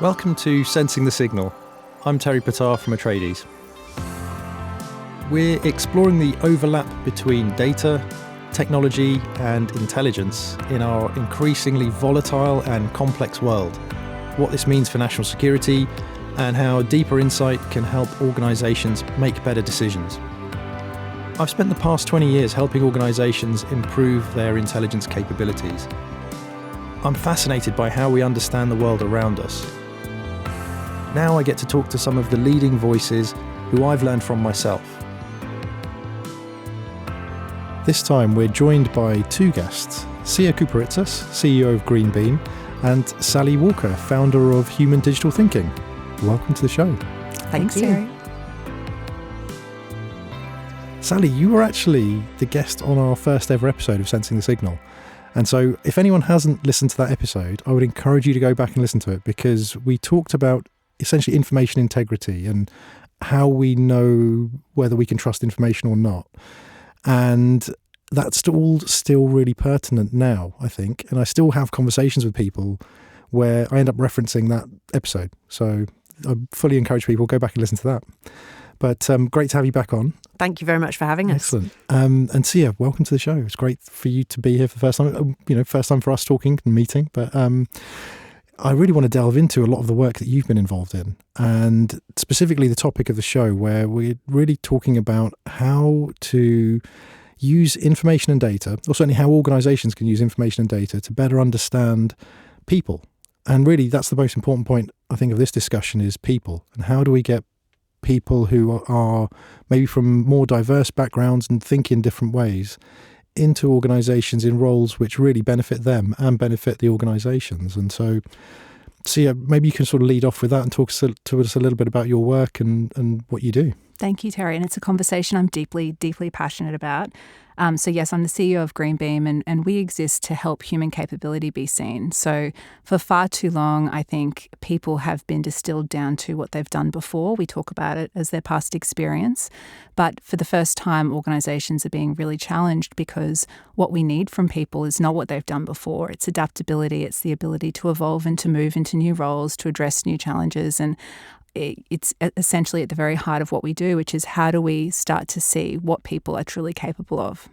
Welcome to Sensing the Signal. I'm Terry Patar from Atreides. We're exploring the overlap between data, technology and intelligence in our increasingly volatile and complex world, what this means for national security, and how deeper insight can help organisations make better decisions. I've spent the past 20 years helping organisations improve their intelligence capabilities. I'm fascinated by how we understand the world around us. Now I get to talk to some of the leading voices who I've learned from myself. This time we're joined by two guests, Kouparitsas, CEO of Greenbeam, and Sally Walker, founder of Human Digital Thinking. Welcome to the show. Thanks, Terry. Sally, you were actually the guest on our first ever episode of Sensing the Signal. And so if anyone hasn't listened to that episode, I would encourage you to go back and listen to it, because we talked about essentially information integrity and how we know whether we can trust information or not. And that's all still really pertinent now, I think. And I still have conversations with people where I end up referencing that episode. So I fully encourage people, go back and listen to that. But great to have you back on. Thank you very much for having us. Excellent. And Sia, welcome to the show. It's great for you to be here for the first time. First time for us talking and meeting. But I really want to delve into a lot of the work that you've been involved in, and specifically the topic of the show, where we're really talking about how to use information and data, or certainly how organisations can use information and data to better understand people. And really, that's the most important point, I think, of this discussion is people. And how do we get people who are maybe from more diverse backgrounds and think in different ways into organisations in roles which really benefit them and benefit the organisations. And so, Sia, maybe you can sort of lead off with that and talk to us a little bit about your work and what you do. Thank you, Terry. And it's a conversation I'm deeply, deeply passionate about. So yes, I'm the CEO of Greenbeam, and we exist to help human capability be seen. So for far too long, I think people have been distilled down to what they've done before. We talk about it as their past experience. But for the first time, organisations are being really challenged, because what we need from people is not what they've done before. It's adaptability. It's the ability to evolve and to move into new roles, to address new challenges. And it's essentially at the very heart of what we do, which is how do we start to see what people are truly capable of?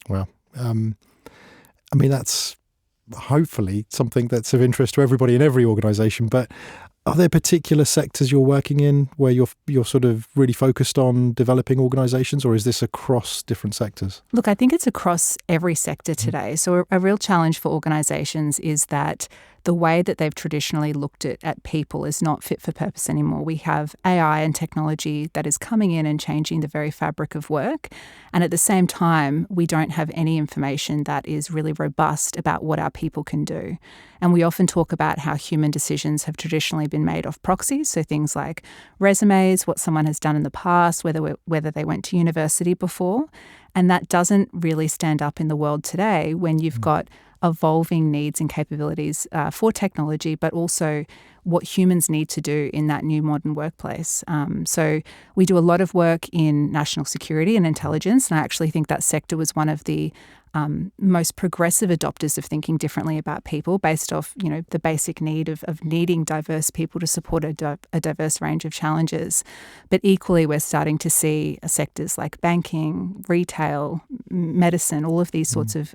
Well, that's hopefully something that's of interest to everybody in every organisation. But are there particular sectors you're working in where you're sort of really focused on developing organisations, or is this across different sectors? Look, I think it's across every sector today. So a real challenge for organisations is that the way that they've traditionally looked at people is not fit for purpose anymore. We have AI and technology that is coming in and changing the very fabric of work. And at the same time, we don't have any information that is really robust about what our people can do. And we often talk about how human decisions have traditionally been made off proxies. So things like resumes, what someone has done in the past, whether they went to university before. And that doesn't really stand up in the world today when you've got evolving needs and capabilities for technology, but also what humans need to do in that new modern workplace. So we do a lot of work in national security and intelligence, and I actually think that sector was one of the most progressive adopters of thinking differently about people, based off, the basic need of needing diverse people to support a diverse range of challenges. But equally, we're starting to see sectors like banking, retail, medicine, all of these sorts of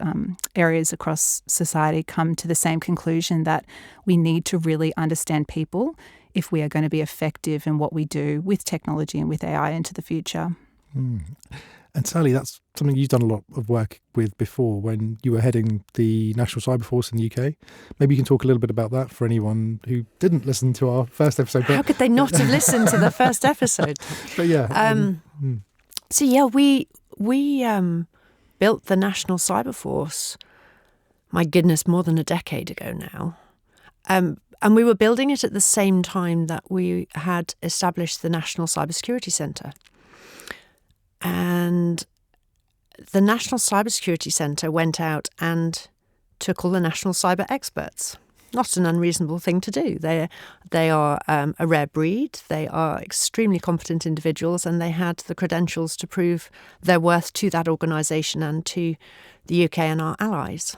areas across society come to the same conclusion that we need to really understand people if we are going to be effective in what we do with technology and with AI into the future. And Sally, that's something you've done a lot of work with before when you were heading the National Cyber Force in the UK. Maybe you can talk a little bit about that for anyone who didn't listen to our first episode. How could they not have listened to the first episode? But yeah. So yeah, we built the National Cyber Force, my goodness, more than a decade ago now. And we were building it at the same time that we had established the National Cybersecurity Centre. And the National Cybersecurity Centre went out and took all the national cyber experts. Not an unreasonable thing to do. They are a rare breed. They are extremely competent individuals, and they had the credentials to prove their worth to that organisation and to the UK and our allies.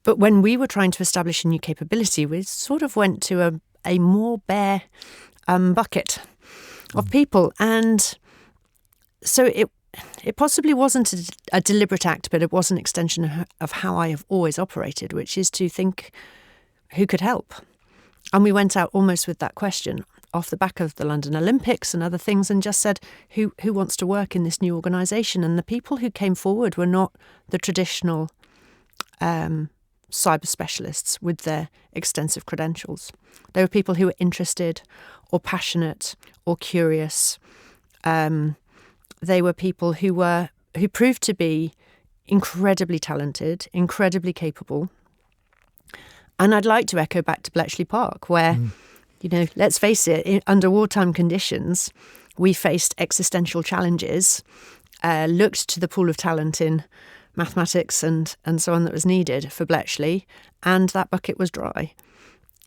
But when we were trying to establish a new capability, we sort of went to a more bare bucket of people. And so it possibly wasn't a deliberate act, but it was an extension of how I have always operated, which is to think who could help. And we went out almost with that question off the back of the London Olympics and other things, and just said, who wants to work in this new organisation? And the people who came forward were not the traditional cyber specialists with their extensive credentials. They were people who were interested or passionate or curious. They were people who proved to be incredibly talented, incredibly capable. And I'd like to echo back to Bletchley Park, where, let's face it, under wartime conditions, we faced existential challenges, looked to the pool of talent in mathematics and so on that was needed for Bletchley, and that bucket was dry.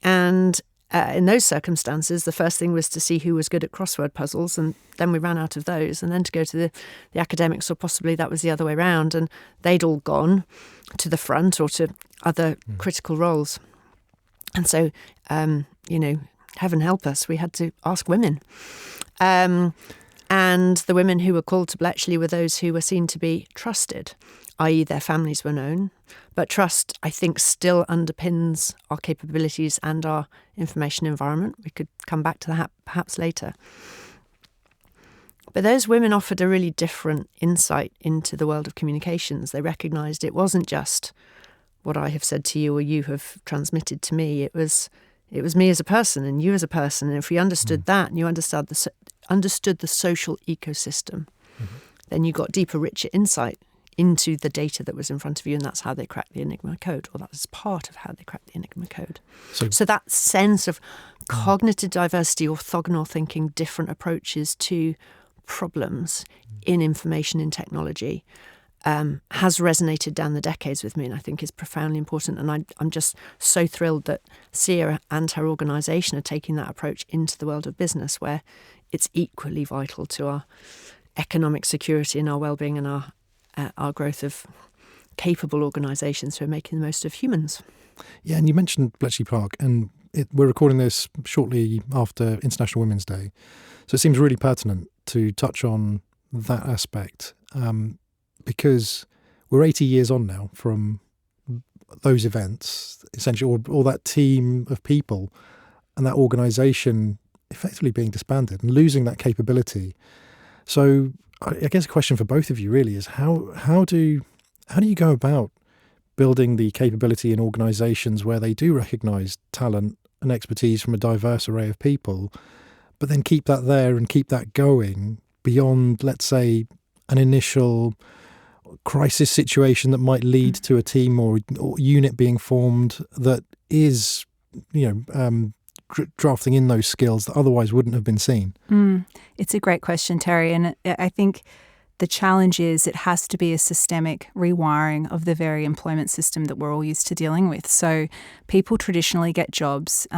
And in those circumstances, the first thing was to see who was good at crossword puzzles, and then we ran out of those, and then to go to the academics, or possibly that was the other way around, and they'd all gone to the front or to other critical roles. And so, heaven help us, we had to ask women. And the women who were called to Bletchley were those who were seen to be trusted, i.e. their families were known. But trust, I think, still underpins our capabilities and our information environment. We could come back to that perhaps later. But those women offered a really different insight into the world of communications. They recognised it wasn't just what I have said to you or you have transmitted to me. It was me as a person and you as a person. And if we understood that and you understood the social ecosystem, then you got deeper, richer insight into the data that was in front of you, and that's how they cracked the Enigma code, or that was part of how they cracked the Enigma code. So that sense of cognitive diversity, orthogonal thinking, different approaches to problems in information in technology has resonated down the decades with me, and I think is profoundly important. And I'm just so thrilled that Sia and her organisation are taking that approach into the world of business, where it's equally vital to our economic security and our well-being and our growth of capable organisations who are making the most of humans. Yeah, and you mentioned Bletchley Park, and we're recording this shortly after International Women's Day. So it seems really pertinent to touch on that aspect, because we're 80 years on now from those events, essentially, or that team of people and that organisation effectively being disbanded and losing that capability. So I guess a question for both of you really is how do you go about building the capability in organisations where they do recognise talent and expertise from a diverse array of people, but then keep that there and keep that going beyond, let's say, an initial crisis situation that might lead to a team or unit being formed that is, drafting in those skills that otherwise wouldn't have been seen? It's a great question, Terry. And I think the challenge is it has to be a systemic rewiring of the very employment system that we're all used to dealing with. So people traditionally get jobs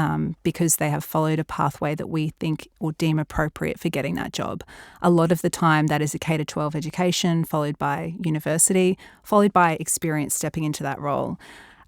because they have followed a pathway that we think or deem appropriate for getting that job. A lot of the time that is a K-12 education, followed by university, followed by experience stepping into that role.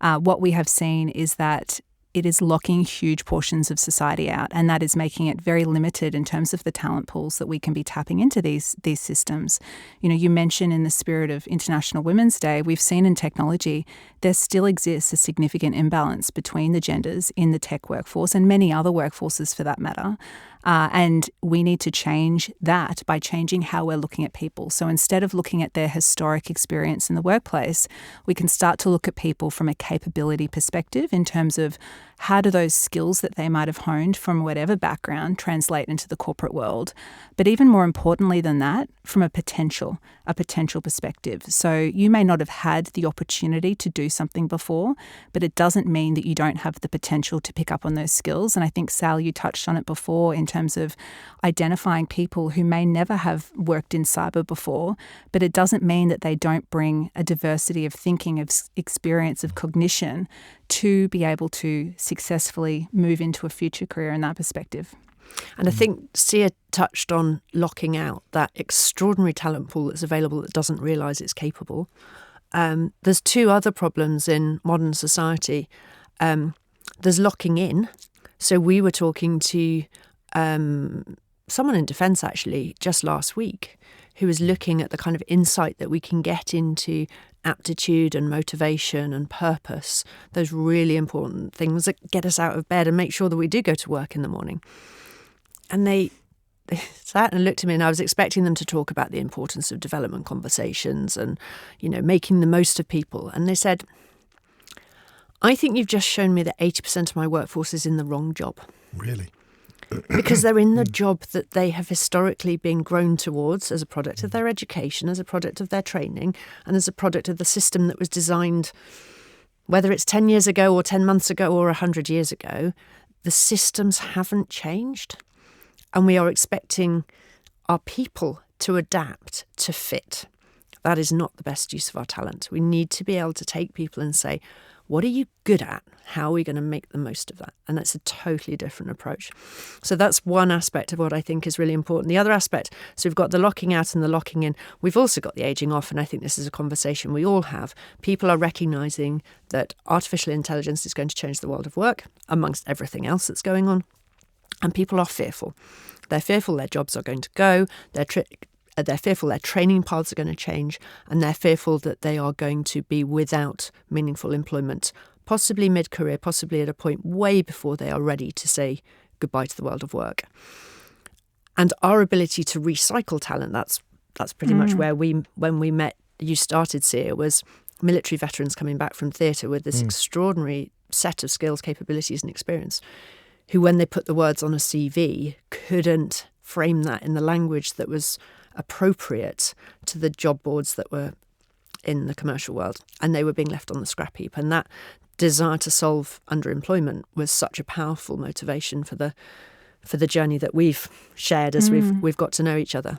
What we have seen is that it is locking huge portions of society out, and that is making it very limited in terms of the talent pools that we can be tapping into these systems. You mentioned in the spirit of International Women's Day, we've seen in technology there still exists a significant imbalance between the genders in the tech workforce and many other workforces for that matter. And we need to change that by changing how we're looking at people. So instead of looking at their historic experience in the workplace, we can start to look at people from a capability perspective in terms of how do those skills that they might have honed from whatever background translate into the corporate world. But even more importantly than that, from a potential perspective. So you may not have had the opportunity to do something before, but it doesn't mean that you don't have the potential to pick up on those skills. And I think, Sal, you touched on it before in terms of identifying people who may never have worked in cyber before, but it doesn't mean that they don't bring a diversity of thinking, of experience, of cognition to be able to successfully move into a future career in that perspective. And I think Sia touched on locking out that extraordinary talent pool that's available that doesn't realise it's capable. there's two other problems in modern society. There's locking in. So we were talking to someone in defence actually just last week who was looking at the kind of insight that we can get into aptitude and motivation and purpose, those really important things that get us out of bed and make sure that we do go to work in the morning. And they sat and looked at me, and I was expecting them to talk about the importance of development conversations and, making the most of people. And they said, I think you've just shown me that 80% of my workforce is in the wrong job. Really? Because they're in the job that they have historically been grown towards as a product of their education, as a product of their training, and as a product of the system that was designed, whether it's 10 years ago or 10 months ago or 100 years ago, the systems haven't changed. And we are expecting our people to adapt, to fit. That is not the best use of our talent. We need to be able to take people and say, what are you good at? How are we going to make the most of that? And that's a totally different approach. So that's one aspect of what I think is really important. The other aspect, so we've got the locking out and the locking in. We've also got the aging off, and I think this is a conversation we all have. People are recognising that artificial intelligence is going to change the world of work, amongst everything else that's going on. And people are fearful. They're fearful their jobs are going to go. They're fearful their training paths are going to change, and they're fearful that they are going to be without meaningful employment, possibly mid-career, possibly at a point way before they are ready to say goodbye to the world of work. And our ability to recycle talent, that's pretty much where when we met, you started, Sia, was military veterans coming back from theatre with this extraordinary set of skills, capabilities and experience, who, when they put the words on a CV, couldn't frame that in the language that was appropriate to the job boards that were in the commercial world, and they were being left on the scrap heap. And that desire to solve underemployment was such a powerful motivation for the journey that we've shared as we've got to know each other.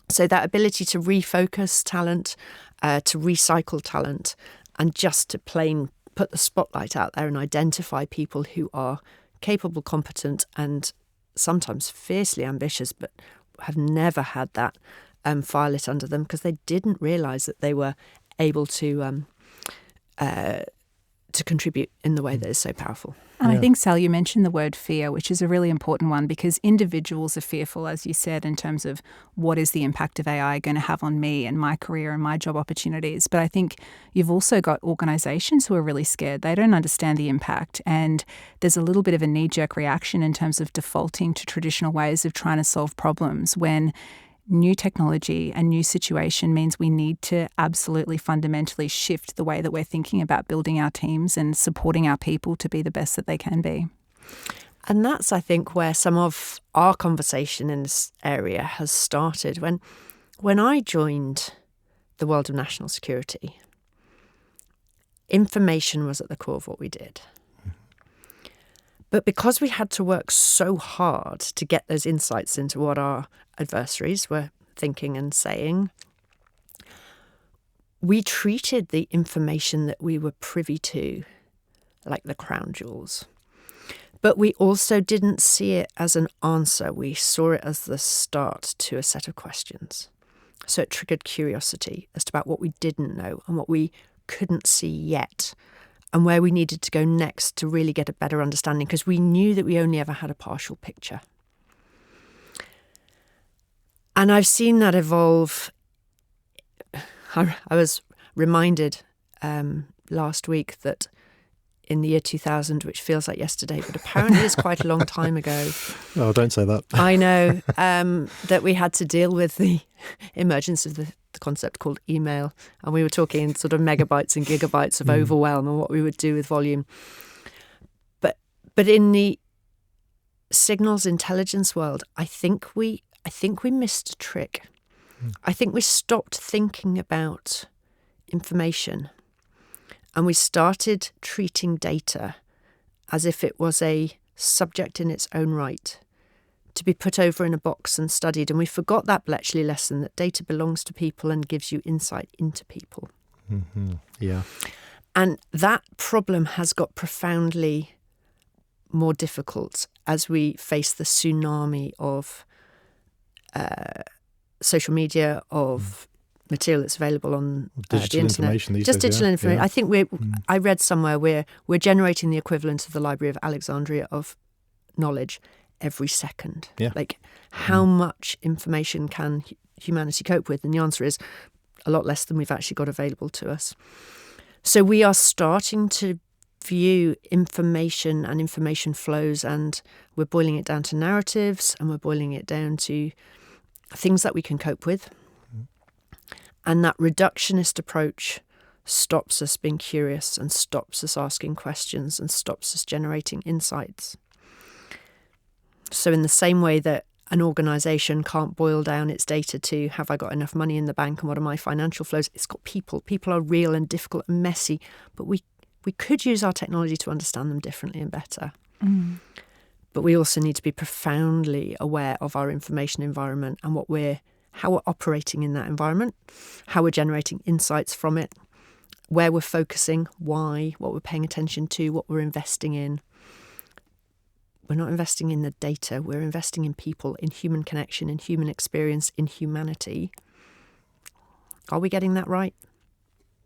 So that ability to refocus talent, to recycle talent, and just to plain put the spotlight out there and identify people who are capable, competent, and sometimes fiercely ambitious, but have never had that fire lit under them because they didn't realise that they were able to contribute in the way that is so powerful. And I think, Sal, you mentioned the word fear, which is a really important one because individuals are fearful, as you said, in terms of what is the impact of AI going to have on me and my career and my job opportunities. But I think you've also got organisations who are really scared. They don't understand the impact. And there's a little bit of a knee-jerk reaction in terms of defaulting to traditional ways of trying to solve problems when new technology and new situation means we need to absolutely fundamentally shift the way that we're thinking about building our teams and supporting our people to be the best that they can be. And that's, I think, where some of our conversation in this area has started. When I joined the world of national security, information was at the core of what we did. But because we had to work so hard to get those insights into what our adversaries were thinking and saying, we treated the information that we were privy to like the crown jewels. But we also didn't see it as an answer. We saw it as the start to a set of questions. So it triggered curiosity as to about what we didn't know and what we couldn't see yet, and where we needed to go next to really get a better understanding, because we knew that we only ever had a partial picture. And I've seen that evolve. I was reminded last week that in the year 2000, which feels like yesterday, but apparently is quite a long time ago. Oh, don't say that. I know that we had to deal with the emergence of the concept called email. And we were talking in sort of megabytes and gigabytes of overwhelm and what we would do with volume. But in the signals intelligence world, I think we missed a trick. I think we stopped thinking about information and we started treating data as if it was a subject in its own right, to be put over in a box and studied. And we forgot that Bletchley lesson that data belongs to people and gives you insight into people. Mm-hmm. Yeah. And that problem has got profoundly more difficult as we face the tsunami of social media, of material that's available on digital the internet. information these Just days, digital information. Yeah. I think I read somewhere we're generating the equivalent of the Library of Alexandria of knowledge every second. Yeah. Like, how much information can humanity cope with? And the answer is a lot less than we've actually got available to us. So we are starting to view information and information flows, and we're boiling it down to narratives, and we're boiling it down to things that we can cope with. And that reductionist approach stops us being curious and stops us asking questions and stops us generating insights. So in the same way that an organisation can't boil down its data to, have I got enough money in the bank and what are my financial flows? It's got people. People are real and difficult and messy, but we could use our technology to understand them differently and better. But we also need to be profoundly aware of our information environment and how we're operating in that environment, how we're generating insights from it, where we're focusing, why, what we're paying attention to, what we're investing in. We're not investing in the data, we're investing in people, in human connection, in human experience, in humanity. Are we getting that right?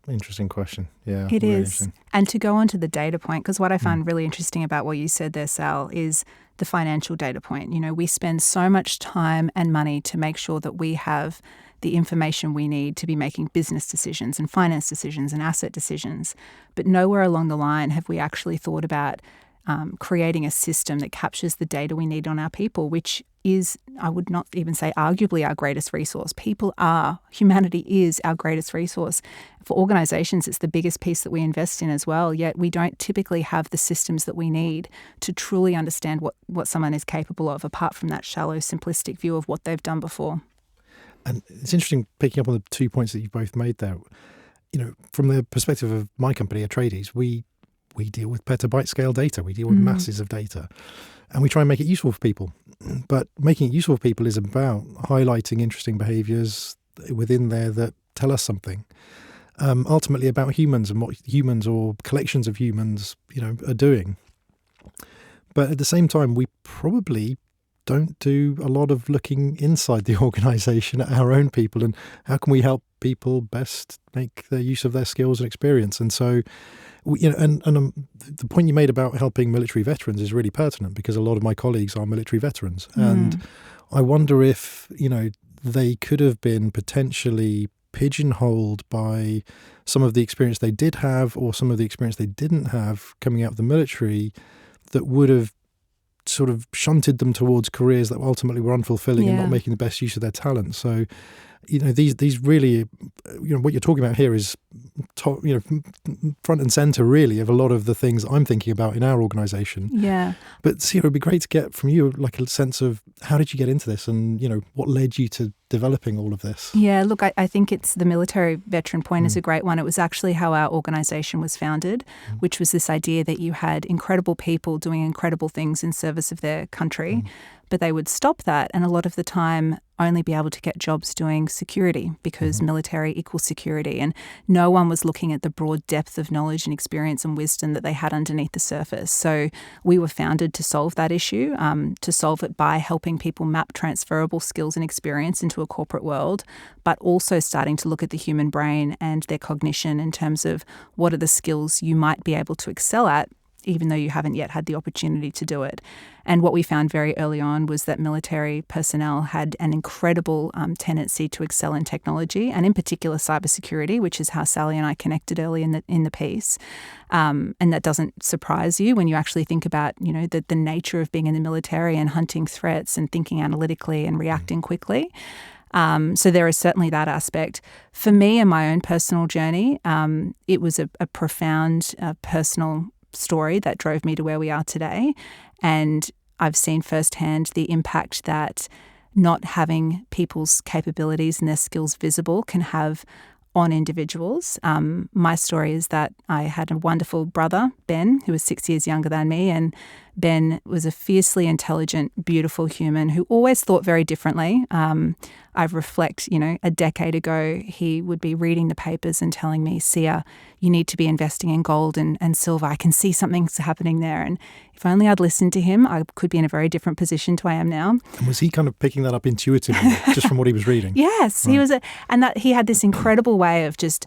Interesting question. Yeah, it really is. And to go on to the data point, because what I find really interesting about what you said there, Sal, is the financial data point. You know, we spend so much time and money to make sure that we have the information we need to be making business decisions and finance decisions and asset decisions. But nowhere along the line have we actually thought about creating a system that captures the data we need on our people, which is, I would not even say arguably our greatest resource. Humanity is our greatest resource. For organisations, it's the biggest piece that we invest in as well, yet we don't typically have the systems that we need to truly understand what someone is capable of, apart from that shallow, simplistic view of what they've done before. And it's interesting picking up on the 2 points that you both made there. You know, from the perspective of my company, Atreides, we deal with petabyte scale data. We deal with masses of data, and we try and make it useful for people. But making it useful for people is about highlighting interesting behaviours within there that tell us something. Ultimately about humans and what humans or collections of humans, are doing. But at the same time, we probably don't do a lot of looking inside the organisation at our own people and how can we help people best make their use of their skills and experience. And so, the point you made about helping military veterans is really pertinent because a lot of my colleagues are military veterans. And I wonder if, they could have been potentially pigeonholed by some of the experience they did have or some of the experience they didn't have coming out of the military that would have sort of shunted them towards careers that ultimately were unfulfilling and not making the best use of their talent. So, these really, what you're talking about here is, front and center really of a lot of the things I'm thinking about in our organisation. Yeah. But Sia, it'd be great to get from you like a sense of how did you get into this and, what led you to developing all of this? Yeah, look, I think it's the military veteran point is a great one. It was actually how our organisation was founded, which was this idea that you had incredible people doing incredible things in service of their country, but they would stop that and a lot of the time only be able to get jobs doing security because military equals security. And no one was looking at the broad depth of knowledge and experience and wisdom that they had underneath the surface. So we were founded to solve that issue, to solve it by helping people map transferable skills and experience into a corporate world, but also starting to look at the human brain and their cognition in terms of what are the skills you might be able to excel at even though you haven't yet had the opportunity to do it. And what we found very early on was that military personnel had an incredible tendency to excel in technology and in particular cybersecurity, which is how Sally and I connected early in the piece. And that doesn't surprise you when you actually think about, the nature of being in the military and hunting threats and thinking analytically and reacting quickly. So there is certainly that aspect. For me and my own personal journey, it was a profound personal story that drove me to where we are today. And I've seen firsthand the impact that not having people's capabilities and their skills visible can have on individuals. My story is that I had a wonderful brother, Ben, who was 6 years younger than me. And Ben was a fiercely intelligent, beautiful human who always thought very differently. I reflect, a decade ago, he would be reading the papers and telling me, Sia, you need to be investing in gold and silver. I can see something's happening there. And if only I'd listened to him, I could be in a very different position to I am now. And was he kind of picking that up intuitively just from what he was reading? Yes, right. He had this incredible way of just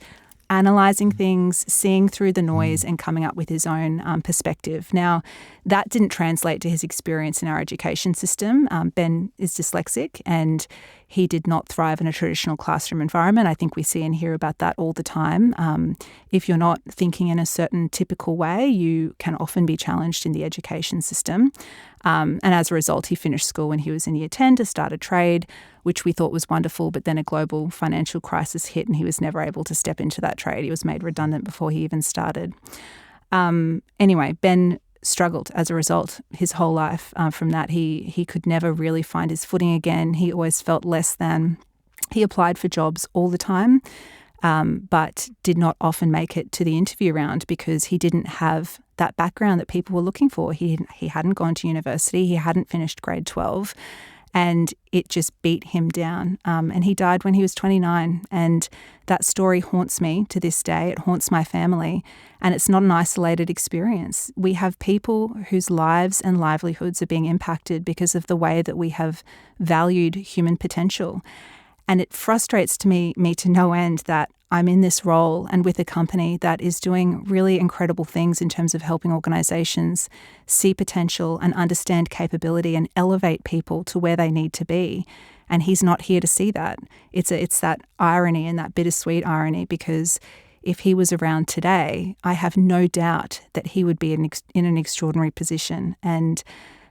analysing things, seeing through the noise and coming up with his own perspective. Now, that didn't translate to his experience in our education system. Ben is dyslexic and he did not thrive in a traditional classroom environment. I think we see and hear about that all the time. If you're not thinking in a certain typical way, you can often be challenged in the education system. And as a result, he finished school when he was in year 10 to start a trade, which we thought was wonderful, but then a global financial crisis hit and he was never able to step into that trade. He was made redundant before he even started. Anyway, Ben struggled as a result his whole life from that. He could never really find his footing again. He always felt less than. He applied for jobs all the time, but did not often make it to the interview round because he didn't have that background that people were looking for. He hadn't gone to university. He hadn't finished grade 12. And it just beat him down. And he died when he was 29. And that story haunts me to this day. It haunts my family. And it's not an isolated experience. We have people whose lives and livelihoods are being impacted because of the way that we have valued human potential. And it frustrates me to no end that I'm in this role and with a company that is doing really incredible things in terms of helping organisations see potential and understand capability and elevate people to where they need to be. And he's not here to see that. It's that irony and that bittersweet irony, because if he was around today, I have no doubt that he would be in an extraordinary position. And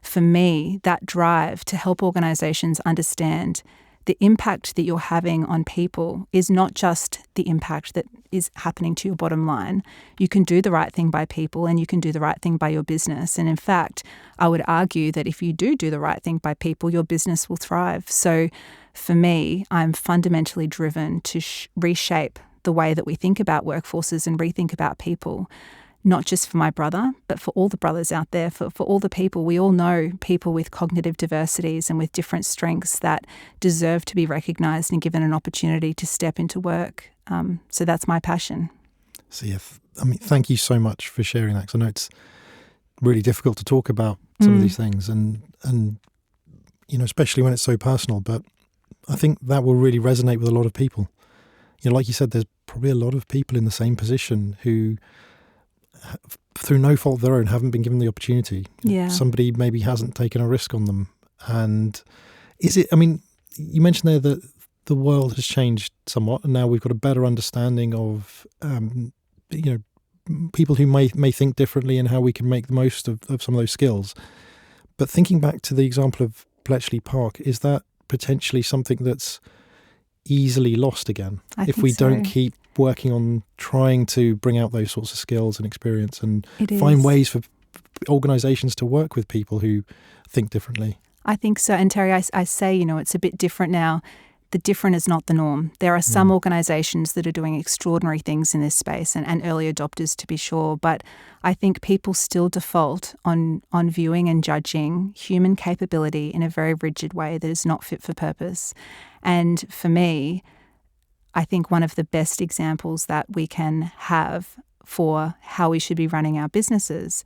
for me, that drive to help organisations understand the impact that you're having on people is not just the impact that is happening to your bottom line. You can do the right thing by people and you can do the right thing by your business. And in fact, I would argue that if you do the right thing by people, your business will thrive. So for me, I'm fundamentally driven to reshape the way that we think about workforces and rethink about people. Not just for my brother, but for all the brothers out there, for all the people. We all know people with cognitive diversities and with different strengths that deserve to be recognised and given an opportunity to step into work. So that's my passion. So thank you so much for sharing that, because I know it's really difficult to talk about some of these things and especially when it's so personal. But I think that will really resonate with a lot of people. Like you said, there's probably a lot of people in the same position who, through no fault of their own, haven't been given the opportunity. Yeah. Somebody maybe hasn't taken a risk on them. And you mentioned there that the world has changed somewhat, and now we've got a better understanding of, people who may think differently and how we can make the most of some of those skills. But thinking back to the example of Bletchley Park, is that potentially something that's easily lost again if we don't keep working on trying to bring out those sorts of skills and experience and find ways for organisations to work with people who think differently? I think so. And Terry, I say, it's a bit different now. The different is not the norm. There are some organisations that are doing extraordinary things in this space and early adopters, to be sure. But I think people still default on viewing and judging human capability in a very rigid way that is not fit for purpose. And for me, I think one of the best examples that we can have for how we should be running our businesses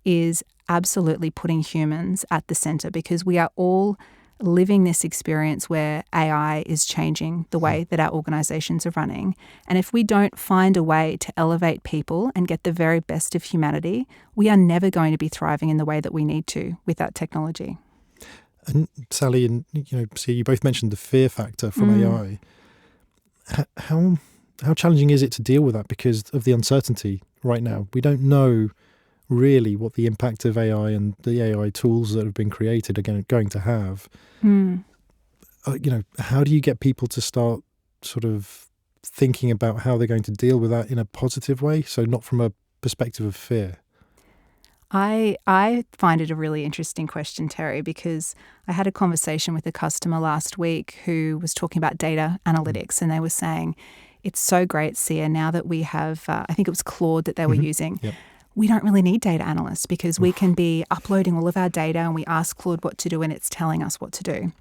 is absolutely putting humans at the centre, because we are all living this experience where AI is changing the way that our organisations are running. And if we don't find a way to elevate people and get the very best of humanity, we are never going to be thriving in the way that we need to with that technology. And Sally and you both mentioned the fear factor from AI. How challenging is it to deal with that because of the uncertainty right now? We don't know really what the impact of AI and the AI tools that have been created are going to have. How do you get people to start sort of thinking about how they're going to deal with that in a positive way, so not from a perspective of fear? I find it a really interesting question, Terry, because I had a conversation with a customer last week who was talking about data analytics, and they were saying, it's so great, Sia, now that we have, I think it was Claude that they were using. Yep. we don't really need data analysts because we can be uploading all of our data and we ask Claude what to do and it's telling us what to do.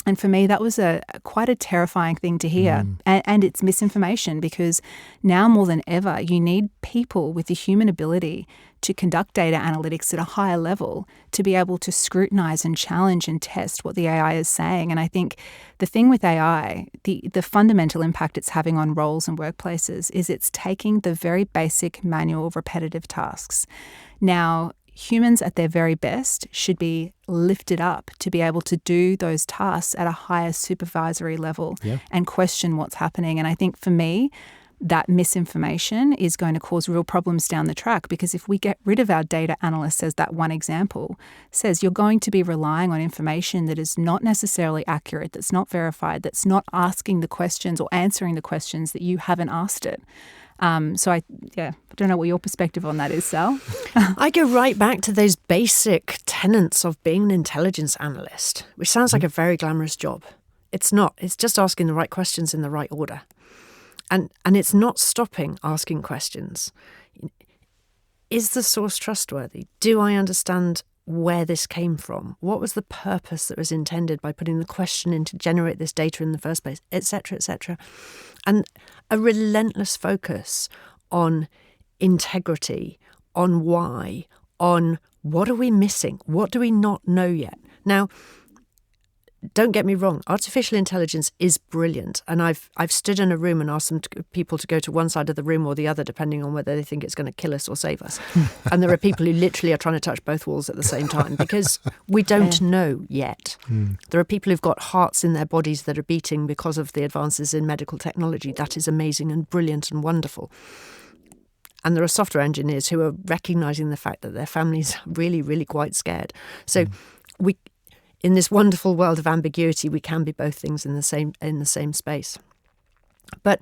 And for me, that was quite a terrifying thing to hear. And it's misinformation, because now more than ever, you need people with the human ability to conduct data analytics at a higher level to be able to scrutinize and challenge and test what the AI is saying. And I think the thing with AI, the fundamental impact it's having on roles and workplaces is it's taking the very basic manual repetitive tasks. Now, humans at their very best should be lifted up to be able to do those tasks at a higher supervisory level and question what's happening. And I think for me, that misinformation is going to cause real problems down the track, because if we get rid of our data analysts, as that one example says, you're going to be relying on information that is not necessarily accurate, that's not verified, that's not asking the questions or answering the questions that you haven't asked it. So I don't know what your perspective on that is, Sal. I go right back to those basic tenets of being an intelligence analyst, which sounds like a very glamorous job. It's not. It's just asking the right questions in the right order. And it's not stopping asking questions. Is the source trustworthy? Do I understand where this came from? What was the purpose that was intended by putting the question in to generate this data in the first place, etc., etc.? And a relentless focus on integrity, on why, on what are we missing? What do we not know yet? Now, don't get me wrong, artificial intelligence is brilliant. And I've stood in a room and asked people to go to one side of the room or the other, depending on whether they think it's going to kill us or save us. And there are people who literally are trying to touch both walls at the same time because we don't know yet. There are people who've got hearts in their bodies that are beating because of the advances in medical technology. That is amazing and brilliant and wonderful. And there are software engineers who are recognizing the fact that their families are really, really quite scared. So in this wonderful world of ambiguity, we can be both things in the same space. But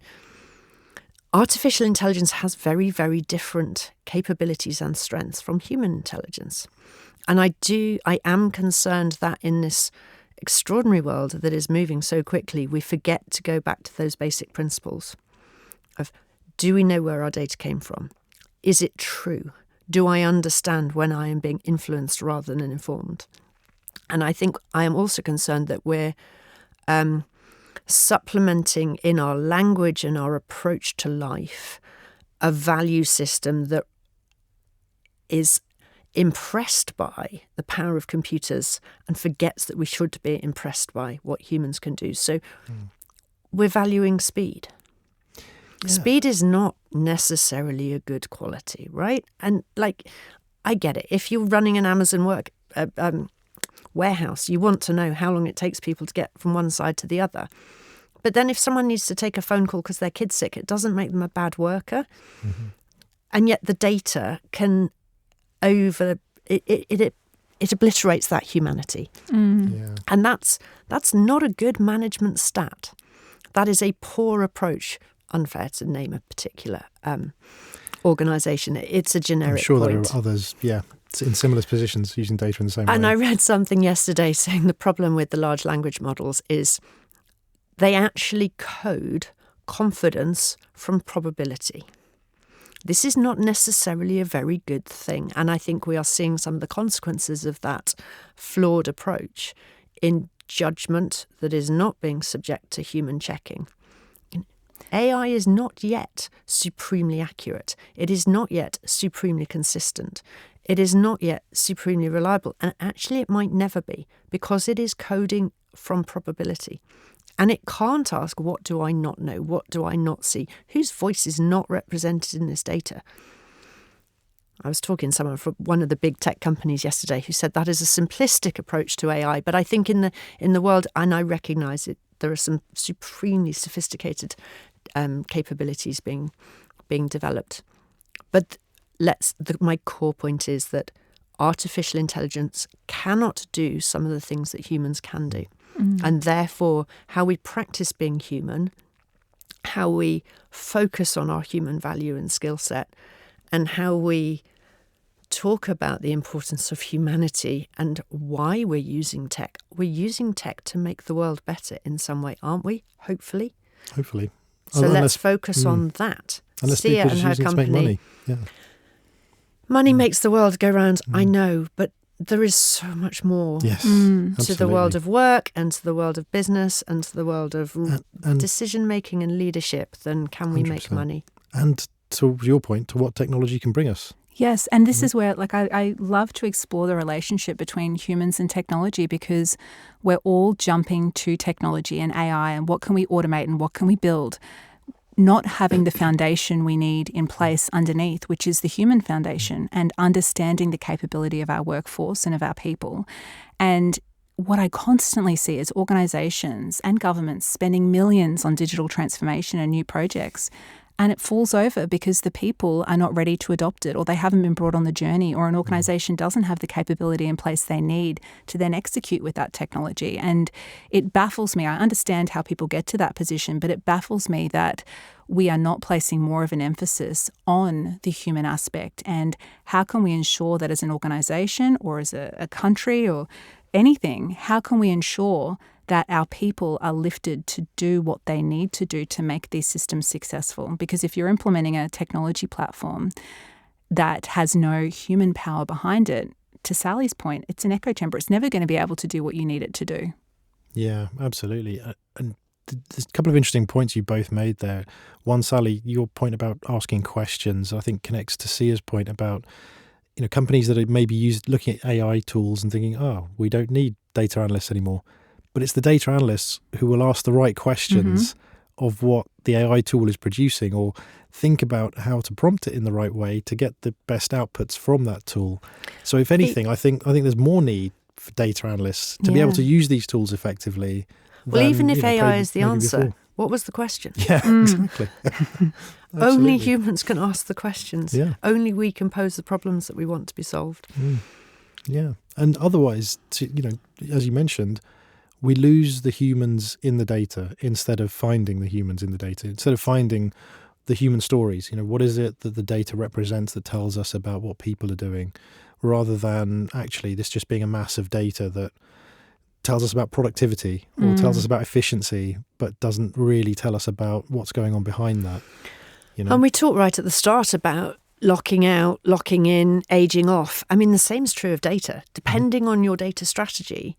artificial intelligence has very, very different capabilities and strengths from human intelligence. And I am concerned that in this extraordinary world that is moving so quickly, we forget to go back to those basic principles of, do we know where our data came from? Is it true? Do I understand when I am being influenced rather than informed? And I think I am also concerned that we're supplementing in our language and our approach to life a value system that is impressed by the power of computers and forgets that we should be impressed by what humans can do. So we're valuing speed. Yeah. Speed is not necessarily a good quality, right? And I get it. If you're running an Amazon warehouse, you want to know how long it takes people to get from one side to the other. But then if someone needs to take a phone call because their kid's sick, it doesn't make them a bad worker. And yet the data can it obliterates that humanity. And that's not a good management stat. That is a poor approach. Unfair to name a particular organisation. It's a generic I'm sure point. There are others, in similar positions using data in the same way. And I read something yesterday saying the problem with the large language models is they actually code confidence from probability. This is not necessarily a very good thing. And I think we are seeing some of the consequences of that flawed approach in judgment that is not being subject to human checking. AI is not yet supremely accurate. It is not yet supremely consistent. It is not yet supremely reliable. And actually it might never be, because it is coding from probability. And it can't ask, what do I not know? What do I not see? Whose voice is not represented in this data? I was talking to someone from one of the big tech companies yesterday who said that is a simplistic approach to AI. But I think in the world, and I recognise it, there are some supremely sophisticated capabilities being developed. But my core point is that artificial intelligence cannot do some of the things that humans can do. And therefore, how we practice being human, how we focus on our human value and skill set, and how we talk about the importance of humanity and why we're using tech. We're using tech to make the world better in some way, aren't we? Hopefully. So let's focus on that. Unless people just use it to make money. Money makes the world go round, I know, but there is so much more Yes, to the world of work and to the world of business and to the world of and decision-making and leadership than can we make 100%. money. And to your point, to what technology can bring us. Yes, and this is where I love to explore the relationship between humans and technology, because we're all jumping to technology and AI and what can we automate and what can we build, not having the foundation we need in place underneath, which is the human foundation, and understanding the capability of our workforce and of our people. And what I constantly see is organisations and governments spending millions on digital transformation and new projects, and it falls over because the people are not ready to adopt it, or they haven't been brought on the journey, or an organisation doesn't have the capability in place they need to then execute with that technology. And it baffles me. I understand how people get to that position, but it baffles me that we are not placing more of an emphasis on the human aspect. And how can we ensure that as an organisation or as a country or anything, how can we ensure that our people are lifted to do what they need to do to make these systems successful? Because if you're implementing a technology platform that has no human power behind it, to Sally's point, it's an echo chamber. It's never going to be able to do what you need it to do. Yeah, absolutely. And there's a couple of interesting points you both made there. One, Sally, your point about asking questions, I think connects to Sia's point about, companies that are maybe looking at AI tools and thinking, oh, we don't need data analysts anymore. But it's the data analysts who will ask the right questions of what the AI tool is producing, or think about how to prompt it in the right way to get the best outputs from that tool. So if anything, I think there's more need for data analysts to be able to use these tools effectively. Well, even if AI is the answer, before. What was the question? Yeah, exactly. Only humans can ask the questions. Yeah. Only we can pose the problems that we want to be solved. Yeah. And otherwise, as you mentioned, we lose the humans in the data instead of finding the humans in the data, instead of finding the human stories. What is it that the data represents that tells us about what people are doing, rather than actually this just being a mass of data that tells us about productivity or tells us about efficiency, but doesn't really tell us about what's going on behind that. And we talked right at the start about locking out, locking in, aging off. I mean, the same is true of data. Depending on your data strategy,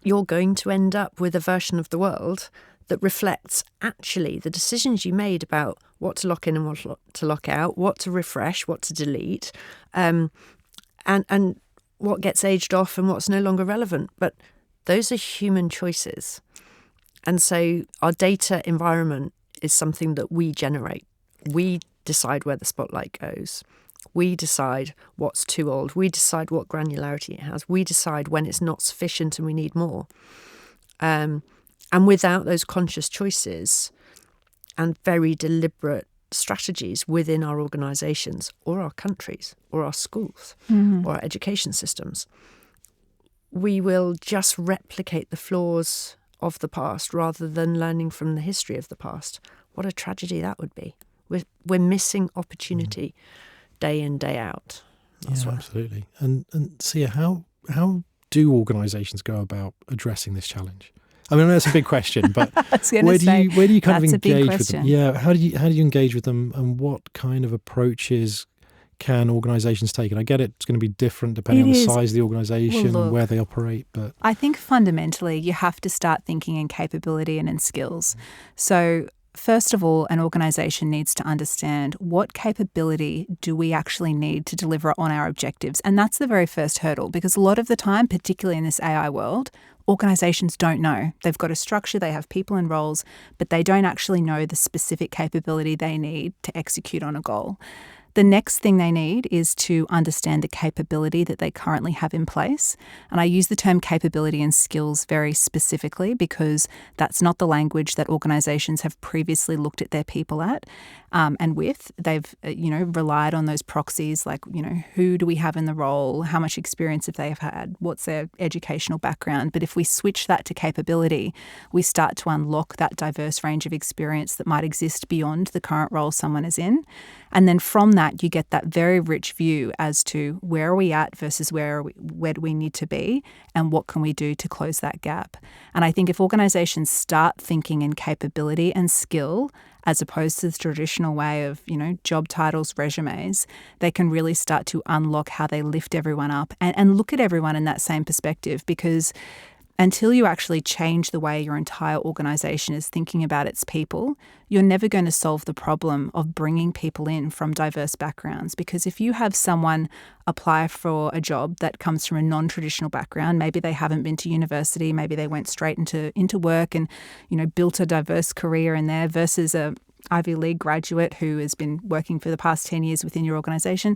you're going to end up with a version of the world that reflects actually the decisions you made about what to lock in and what to lock out, what to refresh, what to delete, and what gets aged off and what's no longer relevant. But those are human choices. And so our data environment is something that we generate. We decide where the spotlight goes. We decide what's too old. We decide what granularity it has. We decide when it's not sufficient and we need more. And without those conscious choices and very deliberate strategies within our organisations or our countries or our schools or our education systems, we will just replicate the flaws of the past rather than learning from the history of the past. What a tragedy that would be. We're missing opportunity day in, day out. Absolutely. And Sia, how do organisations go about addressing this challenge? I mean, I know that's a big question, but where do you kind of engage with them? Yeah, how do you engage with them, and what kind of approaches can organisations take? And I get it's going to be different depending on the size of the organisation and where they operate. But I think fundamentally you have to start thinking in capability and in skills. So first of all, an organisation needs to understand what capability do we actually need to deliver on our objectives. And that's the very first hurdle, because a lot of the time, particularly in this AI world, organisations don't know. They've got a structure, they have people and roles, but they don't actually know the specific capability they need to execute on a goal. The next thing they need is to understand the capability that they currently have in place. And I use the term capability and skills very specifically because that's not the language that organisations have previously looked at their people at and with. They've, relied on those proxies like, who do we have in the role? How much experience have they had? What's their educational background? But if we switch that to capability, we start to unlock that diverse range of experience that might exist beyond the current role someone is in. And then from that, that, you get that very rich view as to where are we at versus where do we need to be, and what can we do to close that gap. And I think if organizations start thinking in capability and skill, as opposed to the traditional way of, job titles, resumes, they can really start to unlock how they lift everyone up and look at everyone in that same perspective. Because until you actually change the way your entire organization is thinking about its people, you're never going to solve the problem of bringing people in from diverse backgrounds. Because if you have someone apply for a job that comes from a non-traditional background, maybe they haven't been to university, maybe they went straight into work and, built a diverse career in there versus a Ivy League graduate who has been working for the past 10 years within your organization,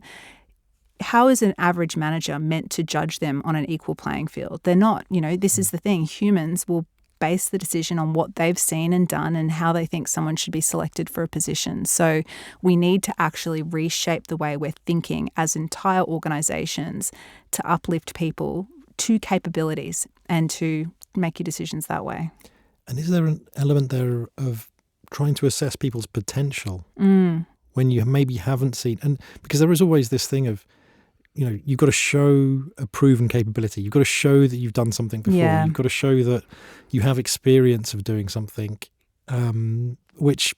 how is an average manager meant to judge them on an equal playing field? They're not. This is the thing. Humans will base the decision on what they've seen and done and how they think someone should be selected for a position. So we need to actually reshape the way we're thinking as entire organizations to uplift people to capabilities and to make your decisions that way. And is there an element there of trying to assess people's potential when you maybe haven't seen? And because there is always this thing of, you've got to show a proven capability. You've got to show that you've done something before. Yeah. You've got to show that you have experience of doing something, which...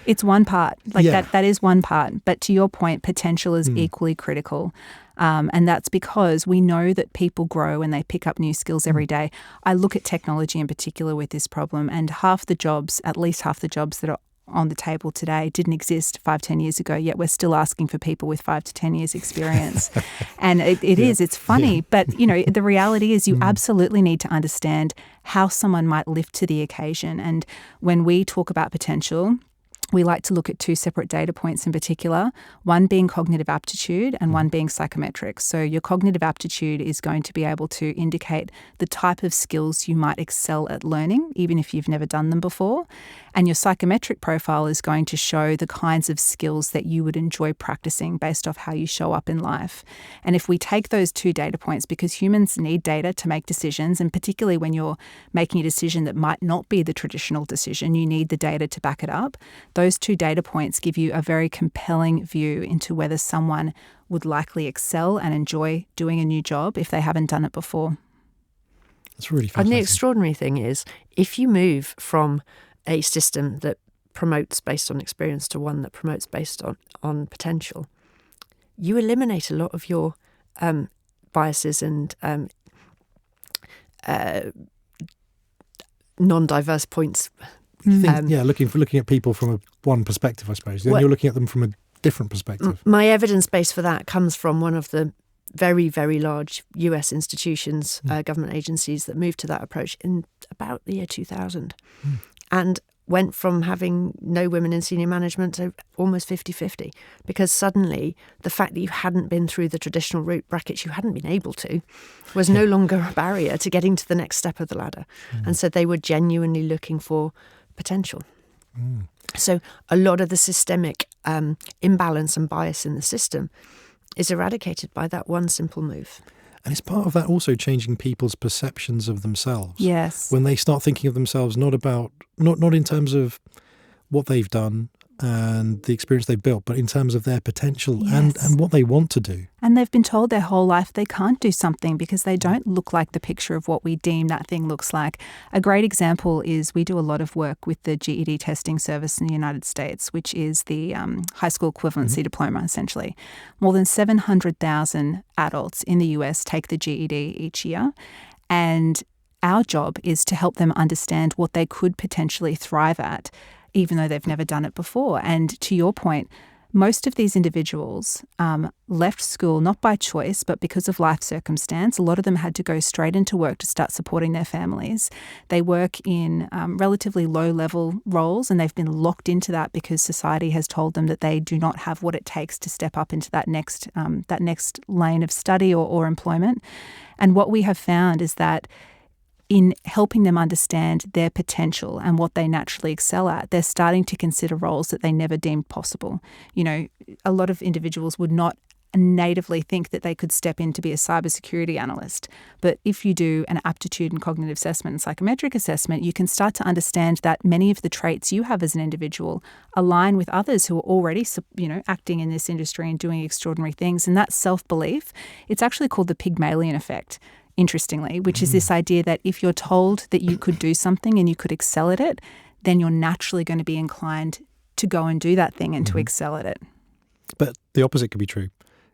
It's one part. That is one part. But to your point, potential is equally critical. And that's because we know that people grow and they pick up new skills every day. I look at technology in particular with this problem, and at least half the jobs that are on the table today didn't exist 5-10 years ago, yet we're still asking for people with 5 to 10 years experience. And it's funny, but the reality is you absolutely need to understand how someone might lift to the occasion. And when we talk about potential, we like to look at 2 separate data points in particular, one being cognitive aptitude and one being psychometrics. So your cognitive aptitude is going to be able to indicate the type of skills you might excel at learning, even if you've never done them before. And your psychometric profile is going to show the kinds of skills that you would enjoy practicing based off how you show up in life. And if we take those 2 data points, because humans need data to make decisions, and particularly when you're making a decision that might not be the traditional decision, you need the data to back it up. Those 2 data points give you a very compelling view into whether someone would likely excel and enjoy doing a new job if they haven't done it before. That's really fascinating. And the extraordinary thing is, if you move from a system that promotes based on experience to one that promotes based on potential, you eliminate a lot of your biases and non-diverse points. Looking at people from one perspective, I suppose. Then you're looking at them from a different perspective. My evidence base for that comes from one of the very, very large US institutions, government agencies that moved to that approach in about the year 2000 and went from having no women in senior management to almost 50-50, because suddenly the fact that you hadn't been through the traditional route, brackets you hadn't been able to, was no longer a barrier to getting to the next step of the ladder. And so they were genuinely looking for potential. So a lot of the systemic imbalance and bias in the system is eradicated by that one simple move. And it's part of that also changing people's perceptions of themselves. Yes. When they start thinking of themselves not in terms of what they've done and the experience they've built, but in terms of their potential and what they want to do. And they've been told their whole life they can't do something because they don't look like the picture of what we deem that thing looks like. A great example is we do a lot of work with the GED testing service in the United States, which is the high school equivalency diploma, essentially. More than 700,000 adults in the US take the GED each year. And our job is to help them understand what they could potentially thrive at, even though they've never done it before. And to your point, most of these individuals left school not by choice, but because of life circumstance. A lot of them had to go straight into work to start supporting their families. They work in relatively low-level roles, and they've been locked into that because society has told them that they do not have what it takes to step up into that next lane of study or employment. And what we have found is that in helping them understand their potential and what they naturally excel at, they're starting to consider roles that they never deemed possible. You know, a lot of individuals would not natively think that they could step in to be a cybersecurity analyst. But if you do an aptitude and cognitive assessment and psychometric assessment, you can start to understand that many of the traits you have as an individual align with others who are already, acting in this industry and doing extraordinary things. And that self-belief, it's actually called the Pygmalion effect, interestingly, which is this idea that if you're told that you could do something and you could excel at it, then you're naturally going to be inclined to go and do that thing and to excel at it. But the opposite could be true.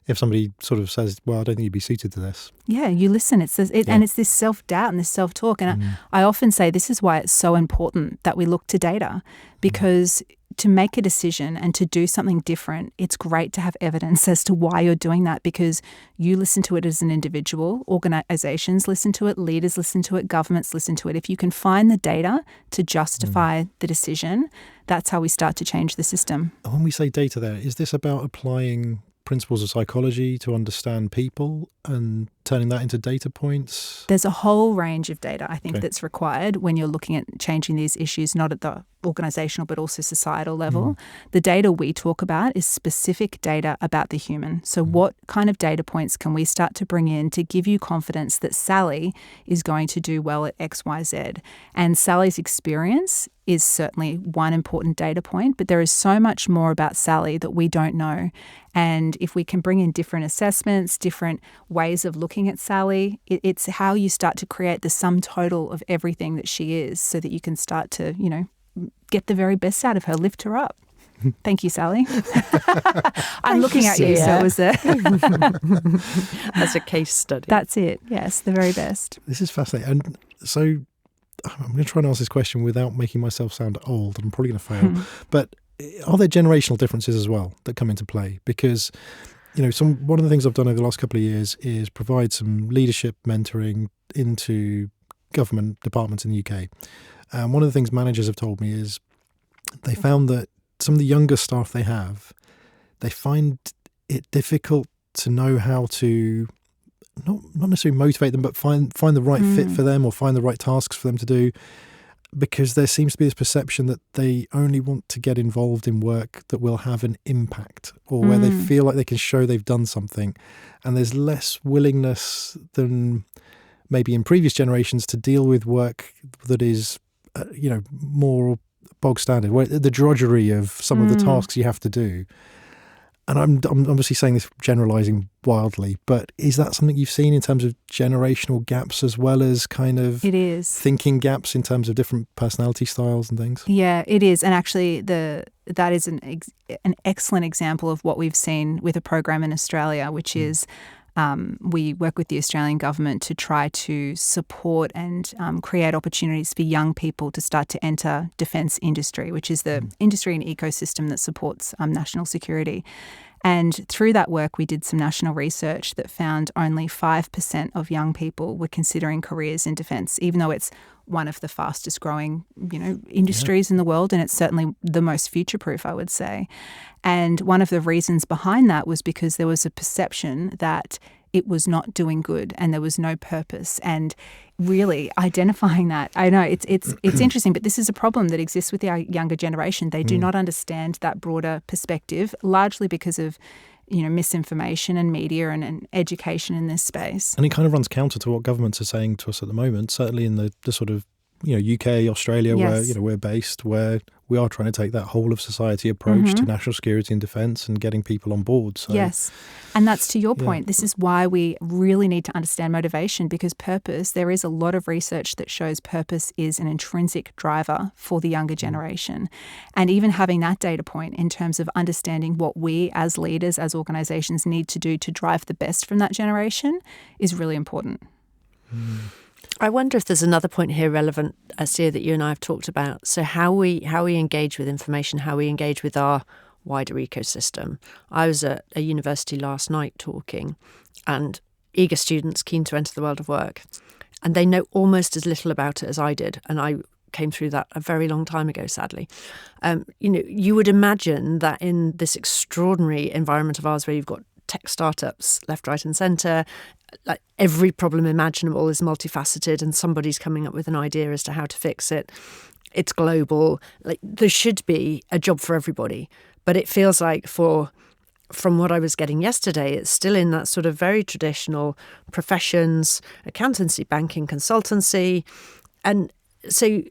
If somebody sort of says, well, I don't think you'd be suited to this. Yeah, you listen. And it's this self-doubt and this self-talk. And I often say this is why it's so important that we look to data, because to make a decision and to do something different, it's great to have evidence as to why you're doing that, because you listen to it as an individual, organizations listen to it, leaders listen to it, governments listen to it. If you can find the data to justify the decision, that's how we start to change the system. When we say data there, is this about applying principles of psychology to understand people and turning that into data points? There's a whole range of data, I think, that's required when you're looking at changing these issues, not at the organisational but also societal level. The data we talk about is specific data about the human. So what kind of data points can we start to bring in to give you confidence that Sally is going to do well at X, Y, Z? And Sally's experience is certainly one important data point, but there is so much more about Sally that we don't know. And if we can bring in different assessments, different ways of looking at Sally, it's how you start to create the sum total of everything that she is, so that you can start to, get the very best out of her, lift her up. Thank you, Sally. I'm looking at you, so it was as a case study. That's it. Yes, the very best. This is fascinating. And so I'm going to try and ask this question without making myself sound old. I'm probably going to fail. But are there generational differences as well that come into play? Because, one of the things I've done over the last couple of years is provide some leadership mentoring into government departments in the UK. And one of the things managers have told me is they found that some of the younger staff they have, they find it difficult to know how to not necessarily motivate them, but find the right fit for them or find the right tasks for them to do, because there seems to be this perception that they only want to get involved in work that will have an impact, or where they feel like they can show they've done something. And there's less willingness than maybe in previous generations to deal with work that is, more bog standard, where the drudgery of some of the tasks you have to do. And I'm obviously saying this generalising wildly, but is that something you've seen in terms of generational gaps as well as kind of thinking gaps in terms of different personality styles and things? Yeah, it is. And actually that is an excellent example of what we've seen with a program in Australia, which is we work with the Australian government to try to support and create opportunities for young people to start to enter defence industry, which is the industry and ecosystem that supports national security. And through that work, we did some national research that found only 5% of young people were considering careers in defence, even though it's one of the fastest growing, industries in the world, and it's certainly the most future-proof, I would say. And one of the reasons behind that was because there was a perception that it was not doing good and there was no purpose. And really identifying that, I know it's interesting, but this is a problem that exists with our younger generation. They do not understand that broader perspective, largely because of misinformation and media and education in this space. And it kind of runs counter to what governments are saying to us at the moment, certainly in the sort of UK, Australia, where we're based, where we are trying to take that whole of society approach to national security and defence and getting people on board. So, yes. And that's to your point. This is why we really need to understand motivation, because purpose, there is a lot of research that shows purpose is an intrinsic driver for the younger generation. And even having that data point in terms of understanding what we as leaders, as organisations need to do to drive the best from that generation is really important. I wonder if there's another point here relevant, Sia, that you and I have talked about. So how we engage with information, how we engage with our wider ecosystem. I was at a university last night talking, and eager students keen to enter the world of work, and they know almost as little about it as I did, and I came through that a very long time ago, sadly. You would imagine that in this extraordinary environment of ours, where you've got tech startups left, right and centre, like every problem imaginable is multifaceted and somebody's coming up with an idea as to how to fix it. It's global. Like there should be a job for everybody. But it feels like for from what I was getting yesterday, it's still in that sort of very traditional professions, accountancy, banking, consultancy. And so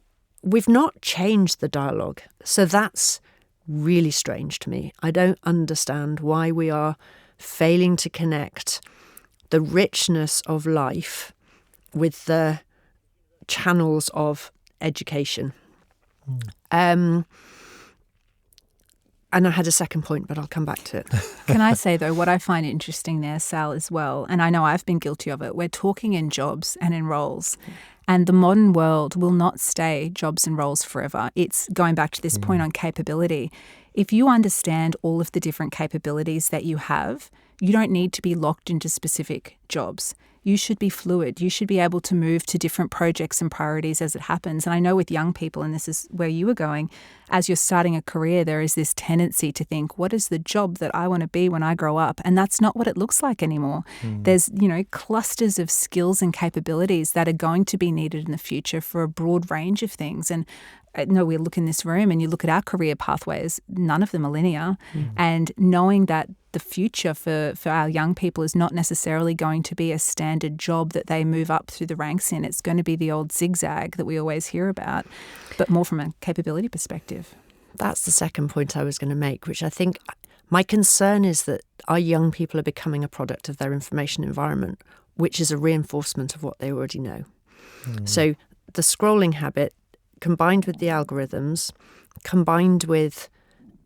we've not changed the dialogue. So that's really strange to me. I don't understand why we are failing to connect the richness of life with the channels of education. And I had a second point, but I'll come back to it. Can I say, though, what I find interesting there, Sal, as well, and I know I've been guilty of it, we're talking in jobs and in roles. And the modern world will not stay jobs and roles forever. It's going back to this point on capability. If you understand all of the different capabilities that you have, you don't need to be locked into specific jobs. You should be fluid. You should be able to move to different projects and priorities as it happens. And I know with young people, and this is where you were going, as you're starting a career, there is this tendency to think, what is the job that I want to be when I grow up? And that's not what it looks like anymore. There's, clusters of skills and capabilities that are going to be needed in the future for a broad range of things. And I know we look in this room and you look at our career pathways, none of them are linear. And knowing that the future for our young people is not necessarily going to be a standard job that they move up through the ranks in. It's going to be the old zigzag that we always hear about, but more from a capability perspective. That's the second point I was going to make, which I think my concern is that our young people are becoming a product of their information environment, which is a reinforcement of what they already know. So the scrolling habit, combined with the algorithms, combined with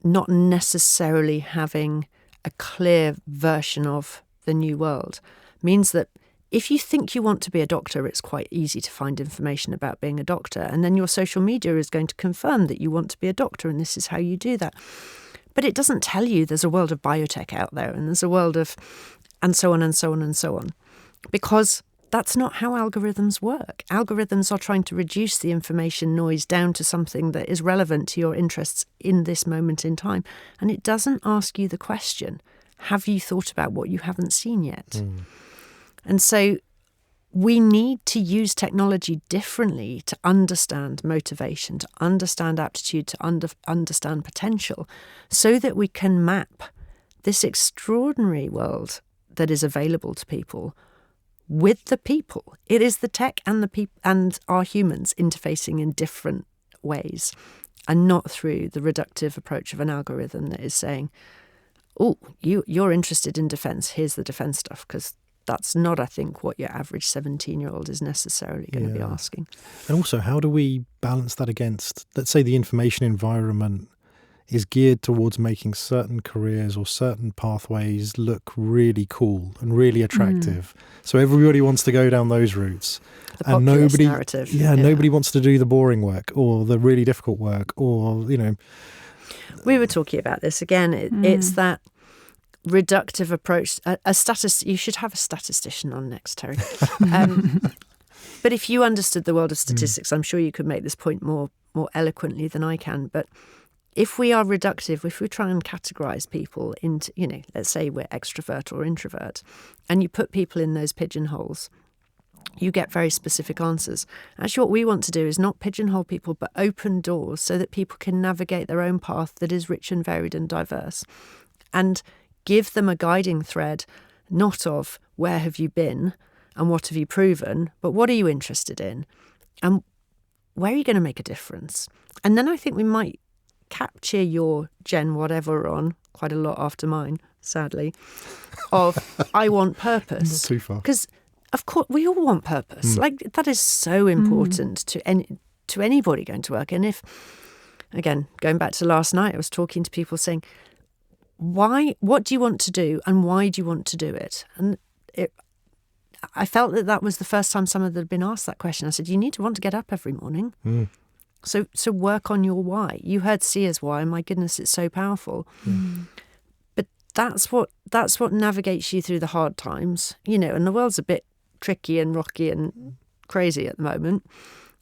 not necessarily having a clear version of the new world, means that if you think you want to be a doctor, it's quite easy to find information about being a doctor. And then your social media is going to confirm that you want to be a doctor and this is how you do that. But it doesn't tell you there's a world of biotech out there and there's a world of and so on and so on and so on. Because that's not how algorithms work. Algorithms are trying to reduce the information noise down to something that is relevant to your interests in this moment in time. And it doesn't ask you the question, have you thought about what you haven't seen yet? And so we need to use technology differently to understand motivation, to understand aptitude, to understand potential, so that we can map this extraordinary world that is available to people with the people. It is the tech and the people and our humans interfacing in different ways, and not through the reductive approach of an algorithm that is saying, oh, you're interested in defence, here's the defence stuff, because that's not, I think, what your average 17-year-old is necessarily going to be asking. And also, how do we balance that against, let's say the information environment is geared towards making certain careers or certain pathways look really cool and really attractive. So everybody wants to go down those routes. The populist narrative. Nobody wants to do the boring work or the really difficult work or, We were talking about this again. It's that reductive approach. You should have a statistician on next, Terry. But if you understood the world of statistics, I'm sure you could make this point more eloquently than I can. But if we are reductive, if we try and categorize people into, let's say we're extrovert or introvert, and you put people in those pigeonholes, you get very specific answers. Actually, what we want to do is not pigeonhole people, but open doors so that people can navigate their own path that is rich and varied and diverse, and give them a guiding thread, not of where have you been and what have you proven, but what are you interested in and where are you going to make a difference? And then I think we might capture your Gen whatever on, quite a lot after mine, sadly, of I want purpose. Not too far. Because, of course, we all want purpose. Like, that is so important to anybody going to work. And if, again, going back to last night, I was talking to people saying, what do you want to do and why do you want to do it? And I felt that was the first time someone had been asked that question. I said, you need to want to get up every morning. So work on your why. You heard Sia's why. My goodness, it's so powerful. But that's what navigates you through the hard times, and the world's a bit tricky and rocky and crazy at the moment.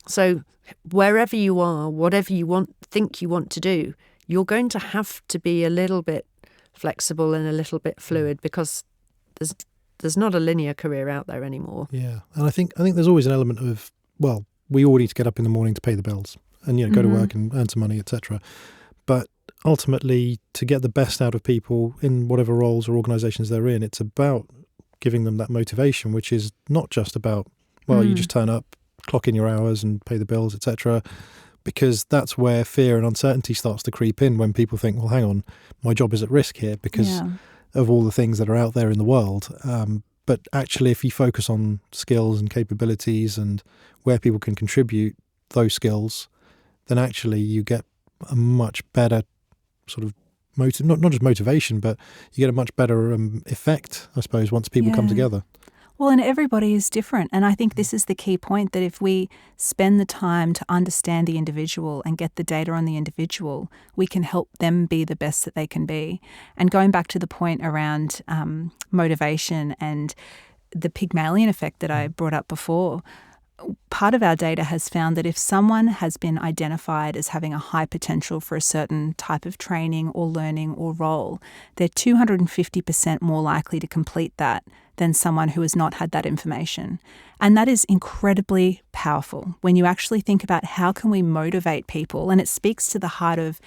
So wherever you are, whatever you think you want to do, you're going to have to be a little bit flexible and a little bit fluid, because there's not a linear career out there anymore. Yeah. And I think there's always an element of, we all need to get up in the morning to pay the bills and go to work and earn some money, etc. But ultimately, to get the best out of people in whatever roles or organisations they're in, it's about giving them that motivation, which is not just about, well, you just turn up, clock in your hours and pay the bills, etc. Because that's where fear and uncertainty starts to creep in when people think, well, hang on, my job is at risk here because of all the things that are out there in the world. But actually, if you focus on skills and capabilities and where people can contribute those skills, then actually you get a much better sort of not just motivation, but you get a much better effect, I suppose, once people come together. Well, and everybody is different. And I think this is the key point, that if we spend the time to understand the individual and get the data on the individual, we can help them be the best that they can be. And going back to the point around motivation and the Pygmalion effect that I brought up before, part of our data has found that if someone has been identified as having a high potential for a certain type of training or learning or role, they're 250% more likely to complete that than someone who has not had that information. And that is incredibly powerful when you actually think about how can we motivate people. And it speaks to the heart of,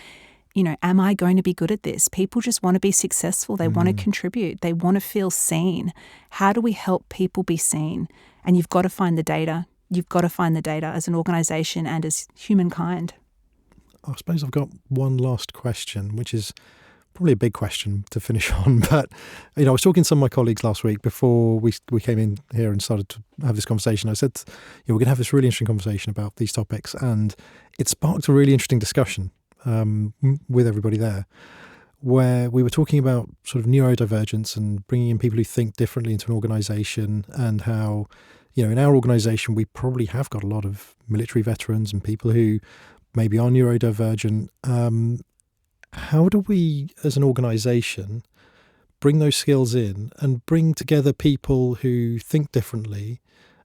am I going to be good at this? People just want to be successful. They want to contribute. They want to feel seen. How do we help people be seen? And you've got to find the data. You've got to find the data as an organisation and as humankind. I suppose I've got one last question, which is probably a big question to finish on. But, I was talking to some of my colleagues last week before we came in here and started to have this conversation. I said, we're going to have this really interesting conversation about these topics. And it sparked a really interesting discussion with everybody there, where we were talking about sort of neurodivergence and bringing in people who think differently into an organisation, and how, in our organisation, we probably have got a lot of military veterans and people who maybe are neurodivergent. How do we, as an organisation, bring those skills in and bring together people who think differently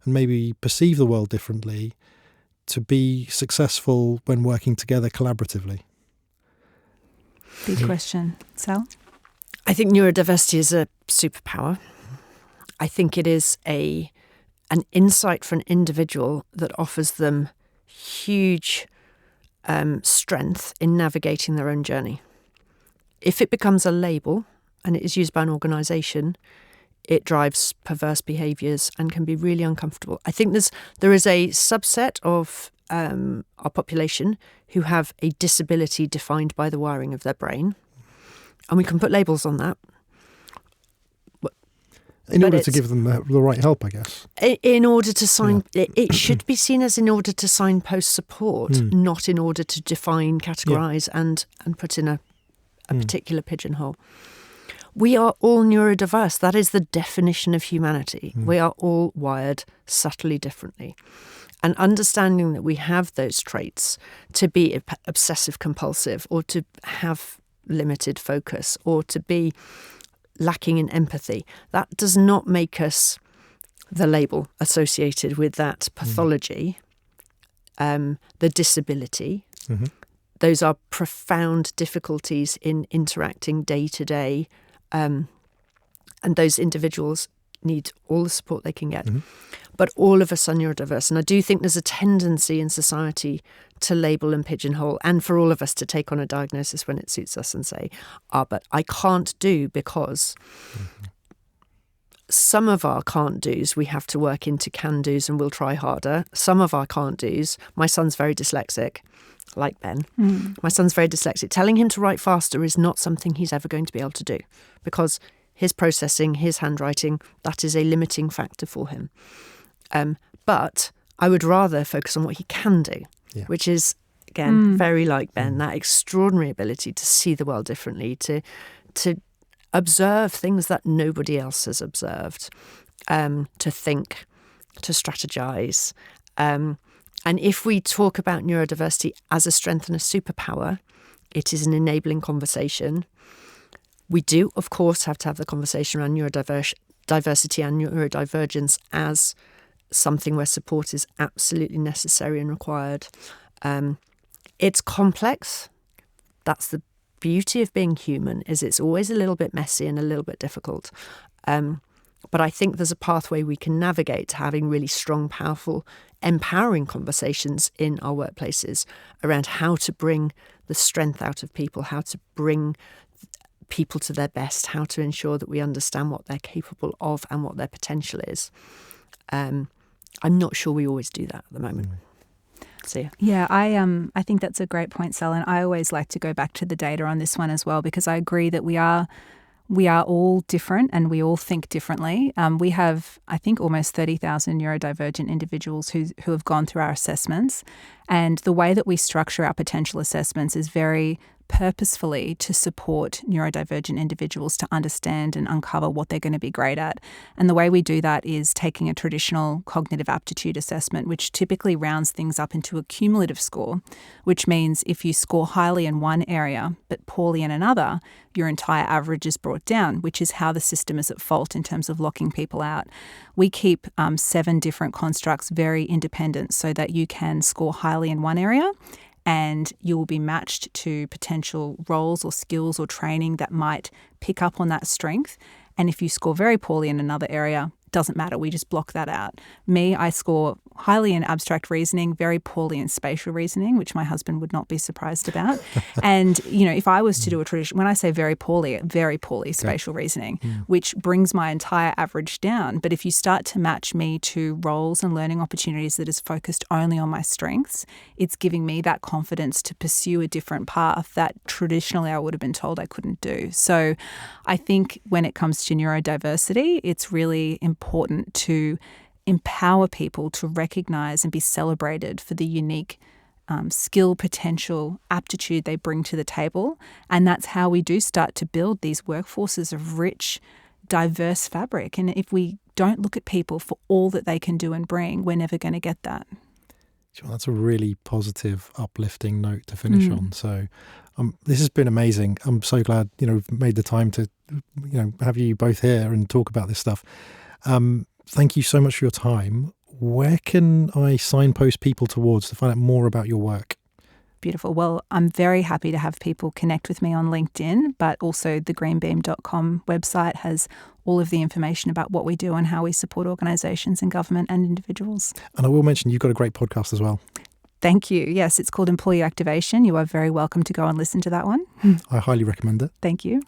and maybe perceive the world differently to be successful when working together collaboratively? Big question. Sal? I think neurodiversity is a superpower. I think it is an insight for an individual that offers them huge strength in navigating their own journey. If it becomes a label and it is used by an organisation, it drives perverse behaviours and can be really uncomfortable. I think there is a subset of our population who have a disability defined by the wiring of their brain, and we can put labels on that. In order to give them the right help, I guess. In order to sign, it should be seen as in order to signpost support, not in order to define, categorise and put in a particular pigeonhole. We are all neurodiverse. That is the definition of humanity. We are all wired subtly differently. And understanding that we have those traits, to be obsessive compulsive or to have limited focus or to be lacking in empathy, that does not make us the label associated with that pathology, the disability. Those are profound difficulties in interacting day to day, and those individuals need all the support they can get. But all of us are neurodiverse, and I do think there's a tendency in society to label and pigeonhole, and for all of us to take on a diagnosis when it suits us and say, but I can't do, because some of our can't do's we have to work into can do's and we'll try harder. Some of our can't do's, my son's very dyslexic, like Ben. My son's very dyslexic. Telling him to write faster is not something he's ever going to be able to do, because his processing, his handwriting, that is a limiting factor for him. But I would rather focus on what he can do, which is, again, very like Ben, that extraordinary ability to see the world differently, to observe things that nobody else has observed, to think, to strategize. And if we talk about neurodiversity as a strength and a superpower, it is an enabling conversation. We do, of course, have to have the conversation around neurodiversity and neurodivergence as something where support is absolutely necessary and required. It's complex. That's the beauty of being human, is it's always a little bit messy and a little bit difficult. But I think there's a pathway we can navigate to having really strong, powerful, empowering conversations in our workplaces around how to bring the strength out of people, how to bring people to their best, how to ensure that we understand what they're capable of and what their potential is. I'm not sure we always do that at the moment. So, yeah, I think that's a great point, Sal, and I always like to go back to the data on this one as well, because I agree that we are all different and we all think differently. We have, I think, almost 30,000 neurodivergent individuals who have gone through our assessments, and the way that we structure our potential assessments is very purposefully to support neurodivergent individuals to understand and uncover what they're going to be great at. And the way we do that is taking a traditional cognitive aptitude assessment, which typically rounds things up into a cumulative score, which means if you score highly in one area but poorly in another, your entire average is brought down, which is how the system is at fault in terms of locking people out. We keep 7 different constructs very independent so that you can score highly in one area and you will be matched to potential roles or skills or training that might pick up on that strength. And if you score very poorly in another area, doesn't matter. We just block that out. Me, I score highly in abstract reasoning, very poorly in spatial reasoning, which my husband would not be surprised about. And, if I was to do a tradition, when I say very poorly spatial reasoning, which brings my entire average down. But if you start to match me to roles and learning opportunities that is focused only on my strengths, it's giving me that confidence to pursue a different path that traditionally I would have been told I couldn't do. So I think when it comes to neurodiversity, it's really important to empower people to recognise and be celebrated for the unique skill, potential, aptitude they bring to the table. And that's how we do start to build these workforces of rich, diverse fabric. And if we don't look at people for all that they can do and bring, we're never going to get that. Sure, that's a really positive, uplifting note to finish on. So this has been amazing. I'm so glad, we've made the time to, have you both here and talk about this stuff. Thank you so much for your time. Where can I signpost people towards to find out more about your work? Beautiful. Well, I'm very happy to have people connect with me on LinkedIn, but also the greenbeam.com website has all of the information about what we do and how we support organisations and government and individuals. And I will mention you've got a great podcast as well. Thank you. Yes, it's called Employee Activation. You are very welcome to go and listen to that one. I highly recommend it. Thank you.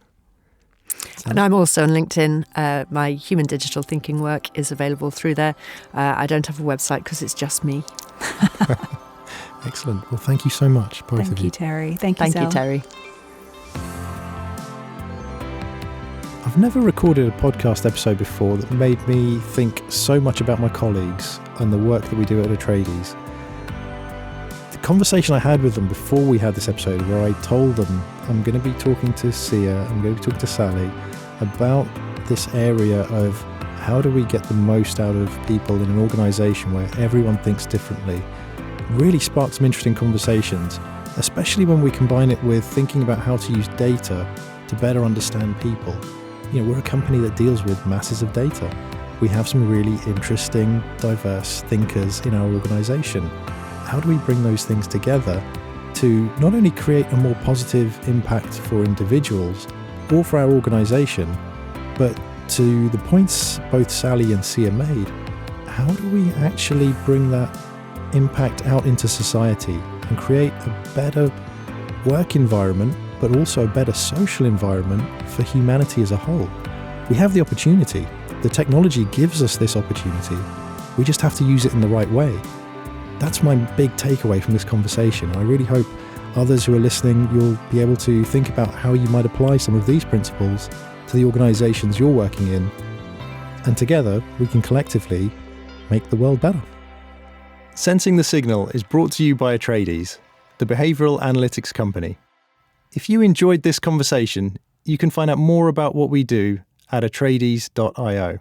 And I'm also on LinkedIn. My human digital thinking work is available through there. I don't have a website because it's just me. Excellent. Well, thank you so much, both of you. Thank you, Terry. Thank you, Thank you, Terry. I've never recorded a podcast episode before that made me think so much about my colleagues and the work that we do at Atreides. The conversation I had with them before we had this episode, where I told them I'm going to be talking to Sia, I'm going to be talking to Sally about this area of how do we get the most out of people in an organisation where everyone thinks differently, really sparked some interesting conversations, especially when we combine it with thinking about how to use data to better understand people. We're a company that deals with masses of data. We have some really interesting, diverse thinkers in our organisation. How do we bring those things together to not only create a more positive impact for individuals or for our organisation, but to the points both Sally and Sia made, how do we actually bring that impact out into society and create a better work environment, but also a better social environment for humanity as a whole? We have the opportunity. The technology gives us this opportunity. We just have to use it in the right way. That's my big takeaway from this conversation. I really hope others who are listening, you'll be able to think about how you might apply some of these principles to the organisations you're working in. And together, we can collectively make the world better. Sensing the Signal is brought to you by Atreides, the behavioural analytics company. If you enjoyed this conversation, you can find out more about what we do at atreides.io.